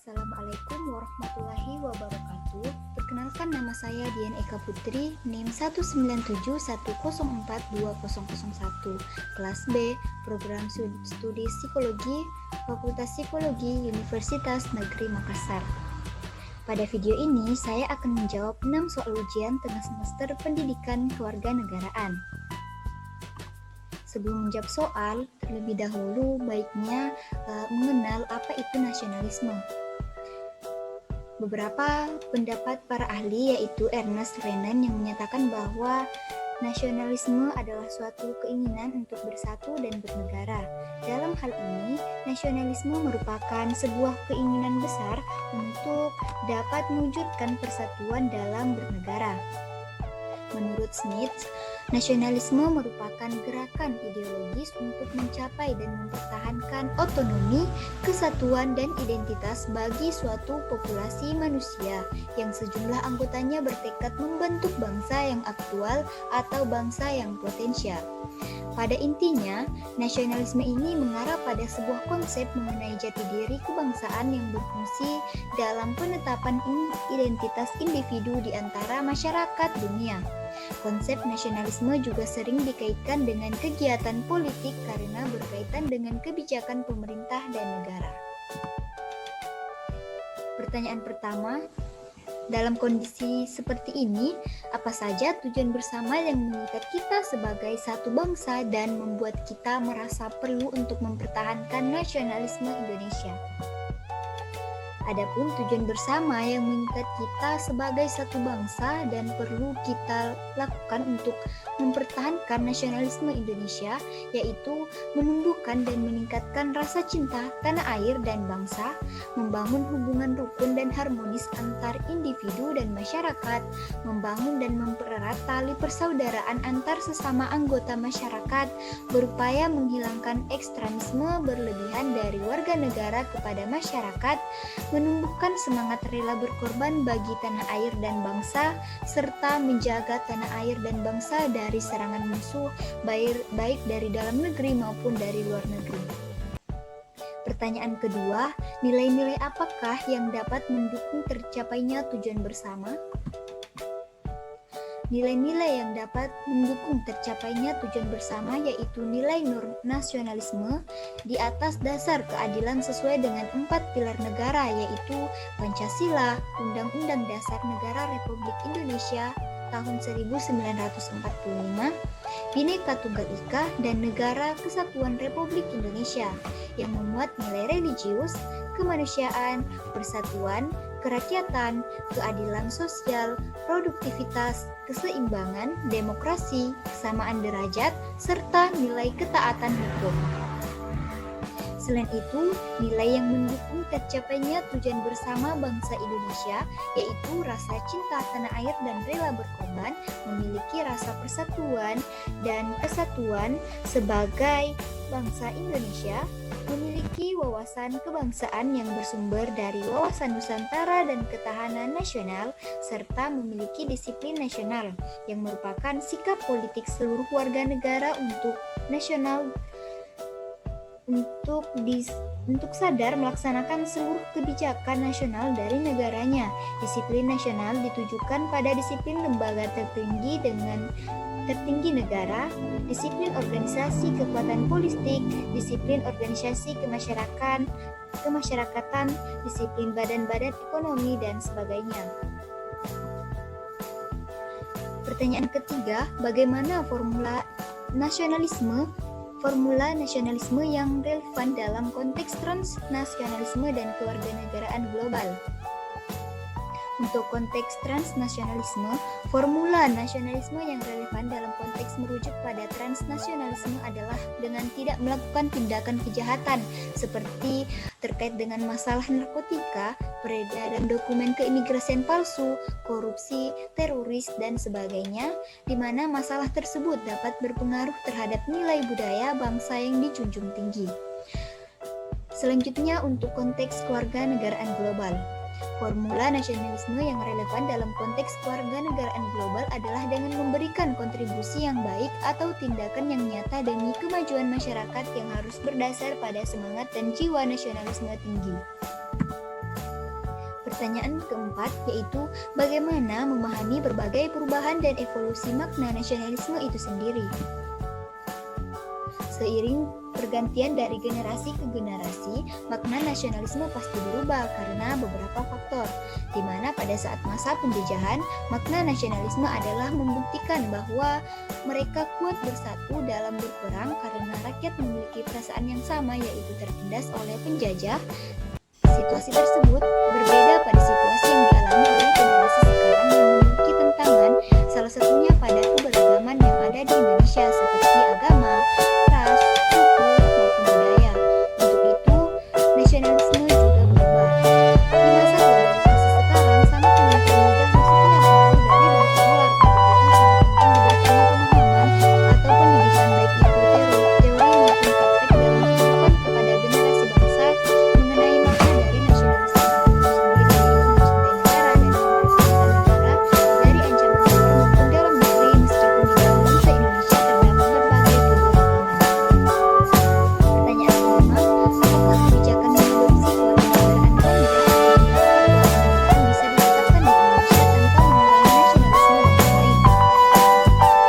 Assalamualaikum warahmatullahi wabarakatuh. Perkenalkan, nama saya Dian Eka Putri, NIM 19710420001, kelas B, Program Studi Psikologi, Fakultas Psikologi, Universitas Negeri Makassar. Pada video ini, saya akan menjawab 6 soal ujian tengah semester Pendidikan Kewarganegaraan. Sebelum menjawab soal, terlebih dahulu baiknya mengenal apa itu nasionalisme. Beberapa pendapat para ahli, yaitu Ernest Renan, yang menyatakan bahwa nasionalisme adalah suatu keinginan untuk bersatu dan bernegara. Dalam hal ini, nasionalisme merupakan sebuah keinginan besar untuk dapat mewujudkan persatuan dalam bernegara. Menurut Smith, nasionalisme merupakan gerakan ideologis untuk mencapai dan mempertahankan otonomi, kesatuan, dan identitas bagi suatu populasi manusia yang sejumlah anggotanya bertekad membentuk bangsa yang aktual atau bangsa yang potensial. Pada intinya, nasionalisme ini mengarah pada sebuah konsep mengenai jati diri kebangsaan yang berfungsi dalam penetapan identitas individu di antara masyarakat dunia. Konsep nasionalisme juga sering dikaitkan dengan kegiatan politik karena berkaitan dengan kebijakan pemerintah dan negara. Pertanyaan pertama, dalam kondisi seperti ini, apa saja tujuan bersama yang mengikat kita sebagai satu bangsa dan membuat kita merasa perlu untuk mempertahankan nasionalisme Indonesia? Adapun tujuan bersama yang mengikat kita sebagai satu bangsa dan perlu kita lakukan untuk mempertahankan nasionalisme Indonesia, yaitu menumbuhkan dan meningkatkan rasa cinta tanah air dan bangsa, membangun hubungan rukun dan harmonis antar individu dan masyarakat, membangun dan mempererat tali persaudaraan antar sesama anggota masyarakat, berupaya menghilangkan ekstremisme berlebihan dari warga negara kepada masyarakat, menumbuhkan semangat rela berkorban bagi tanah air dan bangsa, serta menjaga tanah air dan bangsa dari serangan musuh baik dari dalam negeri maupun dari luar negeri. Pertanyaan kedua, nilai-nilai apakah yang dapat mendukung tercapainya tujuan bersama? Nilai-nilai yang dapat mendukung tercapainya tujuan bersama yaitu nilai nasionalisme di atas dasar keadilan sesuai dengan 4 pilar negara, yaitu Pancasila, Undang-Undang Dasar Negara Republik Indonesia tahun 1945, Bhinneka Tunggal Ika, dan Negara Kesatuan Republik Indonesia, yang memuat nilai religius, kemanusiaan, persatuan, kerakyatan, keadilan sosial, produktivitas, keseimbangan, demokrasi, kesamaan derajat, serta nilai ketaatan hukum. Selain itu, nilai yang mendukung tercapainya tujuan bersama bangsa Indonesia, yaitu rasa cinta tanah air dan rela berkorban, memiliki rasa persatuan dan kesatuan sebagai bangsa Indonesia, memiliki wawasan kebangsaan yang bersumber dari wawasan Nusantara dan ketahanan nasional, serta memiliki disiplin nasional yang merupakan sikap politik seluruh warga negara untuk nasional untuk sadar melaksanakan seluruh kebijakan nasional dari negaranya. Disiplin nasional ditujukan pada disiplin lembaga tertinggi negara, disiplin organisasi kekuatan politik, disiplin organisasi kemasyarakatan, disiplin badan-badan ekonomi, dan sebagainya. Pertanyaan ketiga, bagaimana formula nasionalisme yang relevan dalam konteks transnasionalisme dan kewarganegaraan global? Untuk konteks transnasionalisme, formula nasionalisme yang relevan dalam konteks merujuk pada transnasionalisme adalah dengan tidak melakukan tindakan kejahatan seperti terkait dengan masalah narkotika, peredaran dokumen keimigrasian palsu, korupsi, teroris, dan sebagainya, di mana masalah tersebut dapat berpengaruh terhadap nilai budaya bangsa yang dijunjung tinggi. Selanjutnya, untuk konteks kewarganegaraan global. Formula nasionalisme yang relevan dalam konteks kewarganegaraan global adalah dengan memberikan kontribusi yang baik atau tindakan yang nyata demi kemajuan masyarakat yang harus berdasar pada semangat dan jiwa nasionalisme tinggi. Pertanyaan keempat yaitu bagaimana memahami berbagai perubahan dan evolusi makna nasionalisme itu sendiri. Seiring pergantian dari generasi ke generasi, makna nasionalisme pasti berubah karena beberapa faktor, di mana pada saat masa penjajahan, makna nasionalisme adalah membuktikan bahwa mereka kuat bersatu dalam berperang karena rakyat memiliki perasaan yang sama, yaitu tertindas oleh penjajah. Situasi tersebut berbeda pada situasi yang dialami oleh generasi sekarang yang memiliki tantangan, salah satunya pada keberagaman yang ada di Indonesia seperti agama, ras, suku, maupun budaya. Untuk itu, nasionalisme juga berubah. Di masa globalisasi sekarang, sangat mempermudah masuknya pengaruh dari bangsa luar. Untuk itu, sangat penting diberikan pemahaman atau pendidikan baik itu teori maupun praktek dalam kehidupan kepada generasi bangsa mengenai makna dari nasionalisme itu sendiri, yaitu mencintai negara dan mempertahankan negara dari ancaman luar maupun dalam negeri, meskipun di dalam bangsa Indonesia terdapat berbagai keberagaman. Pertanyaan kelima, apakah kebijakan mengadopsi kewarganegaraan bisa diterapkan di Indonesia tanpa mengurangi nasionalisme bangsa lain?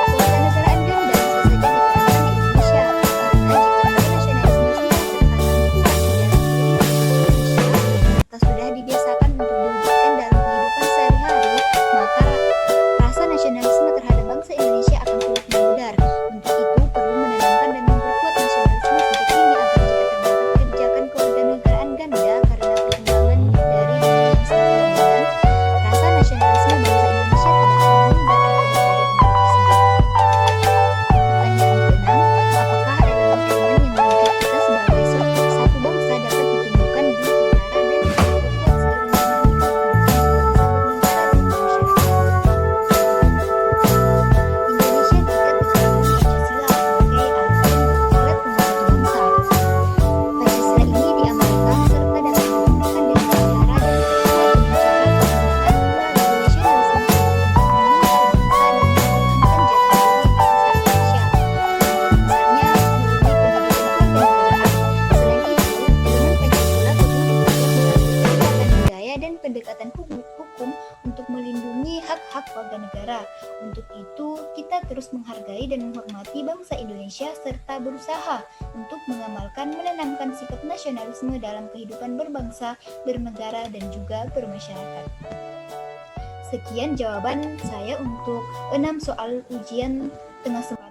Kewarganegaraan Ganda bisa saja diterapkan di Indonesia, karena jika nasionalisme sudah tertanam kuat di dalam diri Indonesia, serta sudah dibiasakan untuk diwujudkan dalam kehidupan sehari-hari, maka rasa nasionalisme terhadap bangsa Indonesia akan sulit memudar. Untuk itu, perlu menanamkan dan memperkuat nasionalisme sejak dini agar jika terdapat kebijakan kewarganegaraan ganda karena perkembangan dari dunia yang semakin modern, rasa nasionalisme bangsa Indonesia tidak akan memudar akibat dari pengaruh tersebut. Pertanyaan keenam, apakah elemen-elemen yang mengikat kita sebagai satu bangsa dapat ditumbuhkan di negara dan diperkuat seiring dinamika kehidupan berbangsa bernegara dan bermasyarakat? Indonesia diikat dengan Pancasila sebagai alat pembersatu bangsa. Pancasila ini diamalkan serta dapat digunakan dengan cara dan diperkuat dengan cara penggunaan melalui nasionalisme untuk mengenal bangsa dan mempertahankan jati diri bangsa Indonesia. Misalnya melalui pendidikan kewarganegaraan. Selain itu, elemen Pancasila perlu diperkuat melalui pendekatan budaya dan pendekatan hukum untuk melindungi hak-hak warga negara. Untuk itu, kita terus menghargai dan menghormati bangsa Indonesia serta berusaha untuk menanamkan sikap nasionalisme dalam kehidupan berbangsa, bernegara, dan juga bermasyarakat. Sekian jawaban saya untuk 6 soal ujian tengah semester.